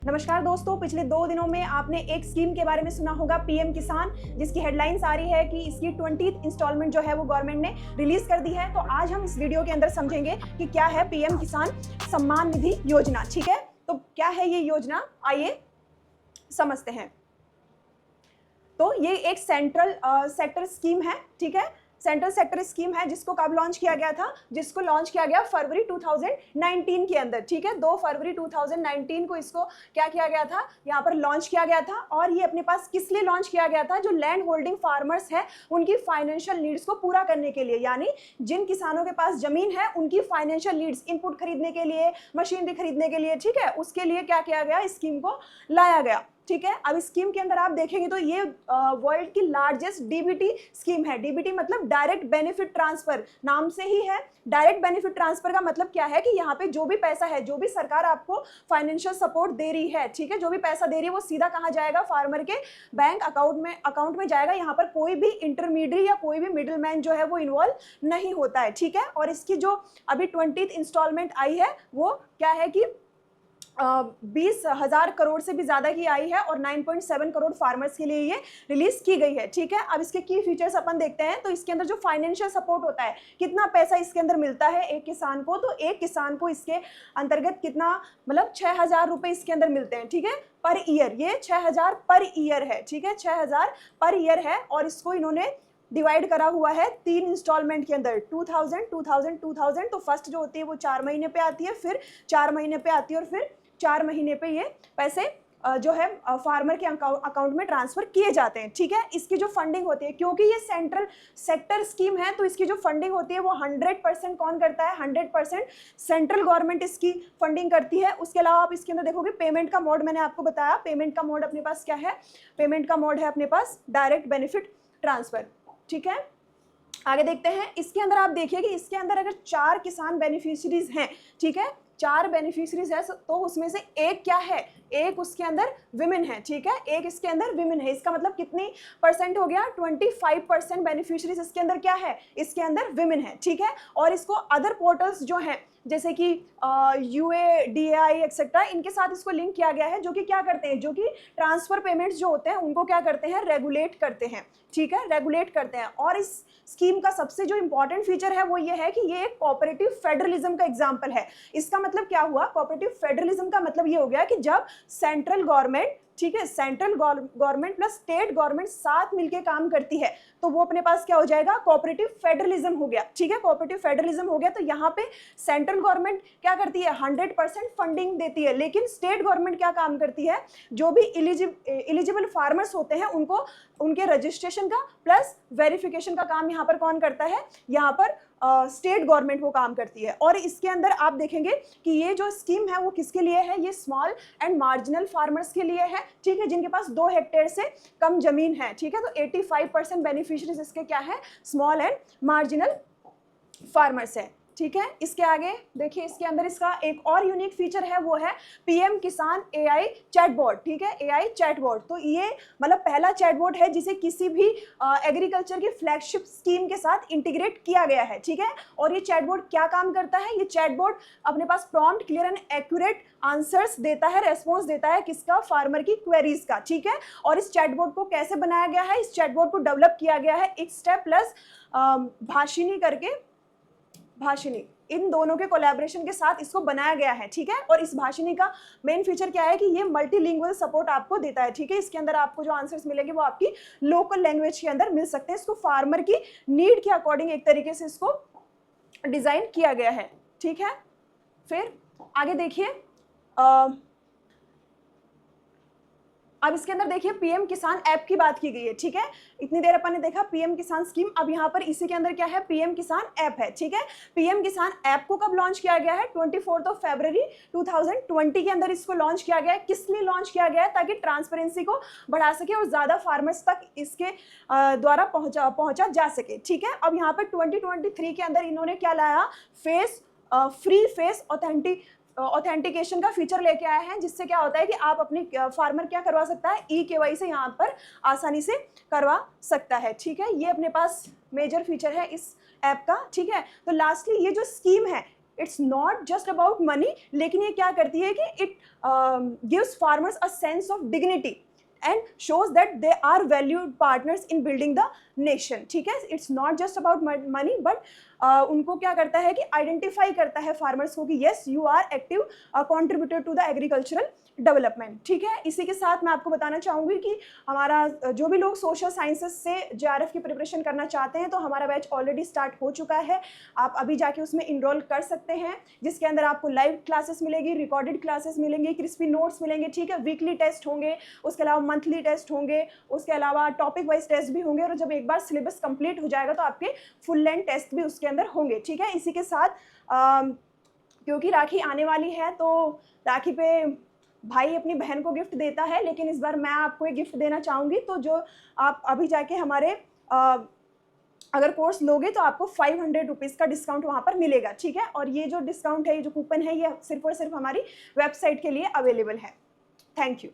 नमस्कार दोस्तों, पिछले 2 दिनों में आपने एक स्कीम के बारे में सुना होगा, पीएम किसान, जिसकी हेडलाइंस आ रही है कि इसकी 20th इंस्टॉलमेंट जो है वो गवर्नमेंट ने रिलीज कर दी है। तो आज हम इस वीडियो के अंदर समझेंगे कि क्या है पीएम किसान सम्मान निधि योजना। ठीक है, तो क्या है ये योजना, आइए समझते हैं। तो ये एक सेंट्रल सेक्टर स्कीम है। ठीक है, सेंट्रल सेक्टर स्कीम है जिसको कब लॉन्च किया गया था, जिसको लॉन्च किया गया फरवरी 2019 के अंदर। ठीक है, 2 फरवरी 2019 को इसको क्या किया गया था, यहाँ पर लॉन्च किया गया था। और ये अपने पास किस लिए लॉन्च किया गया था, जो लैंड होल्डिंग फार्मर्स है उनकी फाइनेंशियल नीड्स को पूरा करने के लिए, यानी जिन किसानों के पास जमीन है उनकी फाइनेंशियल नीड्स, इनपुट खरीदने के लिए, मशीनरी खरीदने के लिए, ठीक है, उसके लिए क्या किया गया, स्कीम को लाया गया। ठीक है, अब स्कीम के अंदर आप देखेंगे तो ये वर्ल्ड की लार्जेस्ट डीबीटी स्कीम है। डीबीटी मतलब डायरेक्ट बेनिफिट ट्रांसफर, नाम से ही है। डायरेक्ट बेनिफिट ट्रांसफर का मतलब क्या है कि यहाँ पे जो भी पैसा है, जो भी सरकार आपको फाइनेंशियल सपोर्ट दे रही है, ठीक है, जो भी पैसा दे रही है वो सीधा कहाँ जाएगा, फार्मर के बैंक अकाउंट में जाएगा। यहाँ पर कोई भी इंटरमीडिएट या कोई भी मिडिल मैन जो है वो इन्वॉल्व नहीं होता है। ठीक है, और इसकी जो अभी 20th इंस्टॉलमेंट आई है वो क्या है कि 20,000 करोड़ से भी ज्यादा की आई है और 9.7 करोड़ फार्मर्स के लिए ये रिलीज की गई है। ठीक है, अब इसके की फीचर्स अपन देखते हैं। तो इसके अंदर जो फाइनेंशियल सपोर्ट होता है, कितना पैसा इसके अंदर मिलता है एक किसान को, तो एक किसान को इसके अंतर्गत कितना, मतलब 6,000 रुपए इसके अंदर मिलते हैं। ठीक है, पर ईयर, ये 6,000 पर ईयर है। ठीक है, 6,000 पर ईयर है और इसको इन्होंने डिवाइड करा हुआ है 3 इंस्टॉलमेंट के अंदर, 2000, 2000, 2000। तो फर्स्ट जो होती है वो 4 महीने पे आती है, फिर 4 महीने पे आती है और फिर 4 महीने पे ये पैसे जो है फार्मर के अकाउंट में ट्रांसफर किए जाते हैं। ठीक है, इसकी जो फंडिंग होती है, क्योंकि ये सेंट्रल सेक्टर स्कीम है, तो इसकी जो फंडिंग होती है वो 100% कौन करता है, 100% सेंट्रल गवर्नमेंट इसकी फंडिंग करती है। उसके अलावा आप इसके अंदर देखोगे पेमेंट का मोड, मैंने आपको बताया पेमेंट का मोड अपने पास क्या है, पेमेंट का मोड है अपने पास डायरेक्ट बेनिफिट ट्रांसफर। ठीक है, आगे देखते हैं। इसके अंदर आप देखिए कि इसके अंदर अगर 4 किसान बेनिफिशियरीज हैं, ठीक है, 4 बेनिफिशियरीज है, तो उसमें से एक क्या है, एक उसके अंदर विमेन है। ठीक है, एक इसके अंदर विमेन है। इसका मतलब कितनी परसेंट हो गया, 25% बेनिफिशियरीज इसके अंदर क्या है, इसके अंदर विमेन है। ठीक है, और इसको अदर पोर्टल्स जो हैं जैसे कि UADAI एक्सेट्रा, इनके साथ इसको लिंक किया गया है, जो कि क्या करते हैं, जो कि ट्रांसफर पेमेंट्स जो होते हैं उनको क्या करते हैं, रेगुलेट करते हैं। ठीक है, रेगुलेट करते हैं। और इस स्कीम का सबसे जो इंपॉर्टेंट फीचर है वो ये है कि ये एक कोऑपरेटिव फेडरलिज्म का एग्जांपल है। इसका मतलब क्या हुआ, कोऑपरेटिव फेडरलिज्म का मतलब ये हो गया कि जब सेंट्रल गवर्नमेंट, ठीक है, central government plus state government साथ मिलकर काम करती है, तो वो अपने पास क्या हो जाएगा, कोऑपरेटिव फेडरलिज्म हो गया। ठीक है, कोऑपरेटिव फेडरलिज्म हो गया। तो यहाँ पे सेंट्रल गवर्नमेंट क्या करती है, 100% फंडिंग देती है, लेकिन स्टेट गवर्नमेंट क्या काम करती है, जो भी एलिजिबल फार्मर्स होते हैं उनको उनके रजिस्ट्रेशन का प्लस वेरिफिकेशन का काम यहाँ पर कौन करता है, यहाँ पर स्टेट गवर्नमेंट वो काम करती है। और इसके अंदर आप देखेंगे कि ये जो स्कीम है वो किसके लिए है, ये स्मॉल एंड मार्जिनल फार्मर्स के लिए है। ठीक है, जिनके पास 2 हेक्टेयर से कम जमीन है। ठीक है, तो 85% बेनिफिशियरीज इसके क्या है, स्मॉल एंड मार्जिनल फार्मर्स है। ठीक है, इसके आगे देखिए, इसके अंदर इसका एक और यूनिक फीचर है, वो है पीएम किसान AI चैटबॉट। ठीक है, AI चैटबॉट, तो ये मतलब पहला चैटबॉट है जिसे किसी भी एग्रीकल्चर की फ्लैगशिप स्कीम के साथ इंटीग्रेट किया गया है। ठीक है, और ये चैटबॉट क्या काम करता है, ये चैटबॉट अपने पास prompt, clear and accurate answers देता है, रेस्पॉन्स देता है, किसका, फार्मर की क्वेरीज का। ठीक है, और इस चैटबॉट को कैसे बनाया गया है, इस चैटबॉट को डेवलप किया गया है एक स्टेप प्लस भाषिनी करके, भाषिनी, इन दोनों के कोलैबोरेशन के साथ इसको बनाया गया है। ठीक है, और इस भाषिनी का मेन फीचर क्या है कि ये मल्टीलिंगुअल सपोर्ट आपको देता है। ठीक है, इसके अंदर आपको जो आंसर्स मिलेंगे वो आपकी लोकल लैंग्वेज के अंदर मिल सकते हैं। इसको फार्मर की नीड के अकॉर्डिंग एक तरीके से इसको डिजाइन किया गया है। ठीक है, फिर आगे देखिए, अब इसके अंदर देखिए पीएम किसान ऐप की बात की गई है। ठीक है, इतनी देर अपन ने देखा पीएम किसान स्कीम, अब यहाँ पर इसी के अंदर क्या है, पीएम किसान ऐप है। ठीक है, पीएम किसान ऐप को कब लॉन्च किया गया है, 24 फरवरी 2020 के अंदर इसको लॉन्च किया गया है। किस लिए लॉन्च किया गया है, ताकि ट्रांसपेरेंसी को बढ़ा सके और ज्यादा फार्मर्स तक इसके द्वारा पहुंचा जा सके। ठीक है, अब यहाँ पर 2023 के अंदर इन्होंने क्या लाया, फ्री फेस ऑथेंटिकेशन का फीचर लेके आए हैं, जिससे क्या होता है कि आप अपनी फार्मर क्या करवा सकता है, eKYC यहाँ पर आसानी से करवा सकता है। ठीक है, ये अपने पास मेजर फीचर है इस ऐप का। ठीक है, तो लास्टली ये जो स्कीम है it's not just about money, लेकिन ये क्या करती है कि it gives farmers a sense of dignity and shows that they are valued partners in building the nation. ठीक है, it's not just about money, but उनको क्या करता है कि आइडेंटिफाई करता है फार्मर्स को कि yes you are active contributor to the agricultural development. ठीक है, इसी के साथ मैं आपको बताना चाहूँगी कि हमारा जो भी लोग सोशल साइंसेस से JRF की प्रिपरेशन करना चाहते हैं तो हमारा बैच ऑलरेडी स्टार्ट हो चुका है, आप अभी जाके उसमें इनरोल कर सकते हैं, जिसके अंदर आपको लाइव क्लासेस मिलेगी, रिकॉर्डेड क्लासेस मिलेंगे, क्रिस्पी नोट्स मिलेंगे। ठीक है, वीकली टेस्ट होंगे, उसके अलावा मंथली टेस्ट होंगे, उसके अलावा टॉपिक वाइज टेस्ट भी होंगे, और जब एक बार सिलेबस कंप्लीट हो जाएगा तो आपके फुल लेंथ टेस्ट भी उसके अंदर होंगे। ठीक है, इसी के साथ क्योंकि राखी आने वाली है तो राखी पे भाई अपनी बहन को गिफ्ट देता है, लेकिन इस बार मैं आपको एक गिफ्ट देना चाहूँगी। तो जो आप अभी जाके हमारे अगर कोर्स लोगे तो आपको 500 रुपीज़ का डिस्काउंट वहाँ पर मिलेगा। ठीक है, और ये जो डिस्काउंट है, ये जो कूपन है, ये सिर्फ और सिर्फ हमारी वेबसाइट के लिए अवेलेबल है। Thank you.